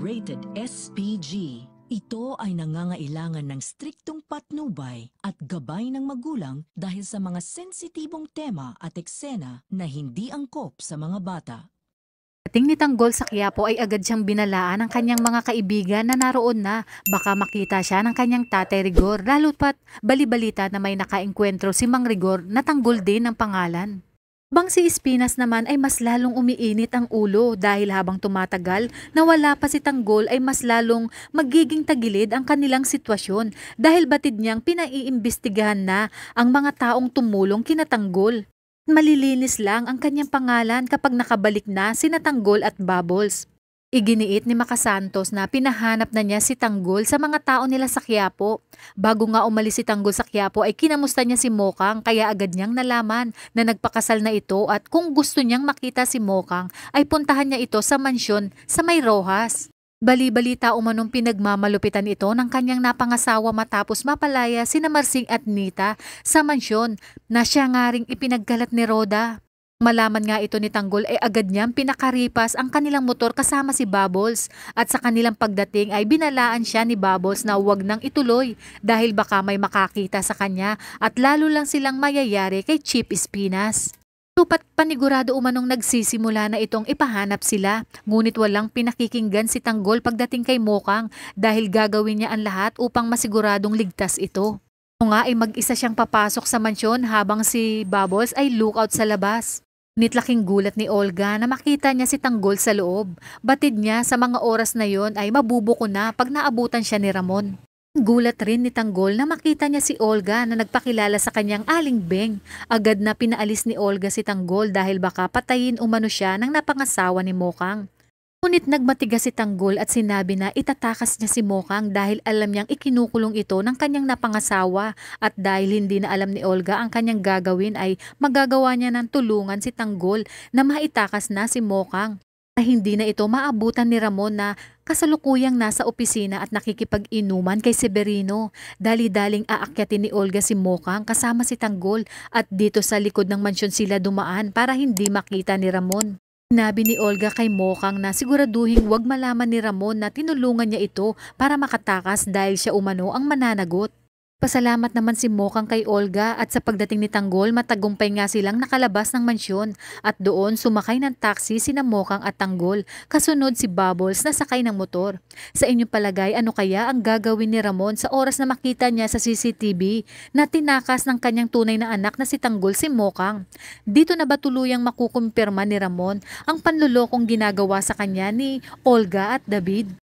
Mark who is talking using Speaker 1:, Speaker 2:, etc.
Speaker 1: Rated SPG. Ito ay nangangailangan ng striktong patnubay at gabay ng magulang dahil sa mga sensitibong tema at eksena na hindi angkop sa mga bata.
Speaker 2: Pagdating ni Tanggol sa Quiapo ay agad siyang binalaan ng kanyang mga kaibigan na naroon na. Baka makita siya ng kanyang tatay Rigor, lalo pat balibalita na may nakaengkwentro si Mang Rigor na Tanggol din ang pangalan. Bang si Espinas naman ay mas lalong umiinit ang ulo dahil habang tumatagal na wala pa si Tanggol ay mas lalong magiging tagilid ang kanilang sitwasyon dahil batid niyang pinaiimbestigahan na ang mga taong tumulong kina Tanggol. Malilinis lang ang kanyang pangalan kapag nakabalik na sina Tanggol at Bubbles. Iginiit ni Makasantos na pinahanap na niya si Tanggol sa mga tao nila sa Quiapo. Bago nga umalis si Tanggol sa Quiapo ay kinamusta niya si Mokang kaya agad niyang nalaman na nagpakasal na ito at kung gusto niyang makita si Mokang ay puntahan niya ito sa mansyon sa May Rojas. Bali-balita umanong pinagmamalupitan ito ng kanyang napangasawa matapos mapalaya sina Marsing at Nita sa mansyon na siya nga ring ipinagkalat ni Roda. Malaman nga ito ni Tanggol ay agad niyang pinakaripas ang kanilang motor kasama si Bubbles at sa kanilang pagdating ay binalaan siya ni Bubbles na huwag nang ituloy dahil baka may makakita sa kanya at lalo lang silang mayayari kay Chief Espinas. Tupat panigurado umanong nagsisimula na itong ipahanap sila ngunit walang pinakikinggan si Tanggol pagdating kay Mokang dahil gagawin niya ang lahat upang masiguradong ligtas ito. O nga ay mag-isa siyang papasok sa mansyon habang si Bubbles ay lookout sa labas. Nitlaking gulat ni Olga na makita niya si Tanggol sa loob. Batid niya sa mga oras na yon ay mabubuko na pag naabutan siya ni Ramon. Gulat rin ni Tanggol na makita niya si Olga na nagpakilala sa kanyang aling Beng. Agad na pinaalis ni Olga si Tanggol dahil baka patayin umano siya ng napangasawa ni Mokang. Ngunit nagmatigas si Tanggol at sinabi na itatakas niya si Mokang dahil alam niyang ikinukulong ito ng kanyang napangasawa at dahil hindi na alam ni Olga ang kanyang gagawin ay magagawa niya ng tulungan si Tanggol na maitakas na si Mokang. Na hindi na ito maabutan ni Ramon na kasalukuyang nasa opisina at nakikipag-inuman kay Severino. Dali-daling aakyatin ni Olga si Mokang kasama si Tanggol at dito sa likod ng mansyon sila dumaan para hindi makita ni Ramon. Sinabi ni Olga kay Mokang na siguraduhin huwag malaman ni Ramon na tinulungan niya ito para makatakas dahil siya umano ang mananagot. Pasalamat naman si Mokang kay Olga at sa pagdating ni Tanggol matagumpay nga silang nakalabas ng mansyon at doon sumakay ng taxi sina Mokang at Tanggol kasunod si Bubbles na sakay ng motor. Sa inyong palagay ano kaya ang gagawin ni Ramon sa oras na makita niya sa CCTV na tinakas ng kanyang tunay na anak na si Tanggol si Mokang? Dito na ba tuluyang makukumpirma ni Ramon ang panlulokong ginagawa sa kanya ni Olga at David?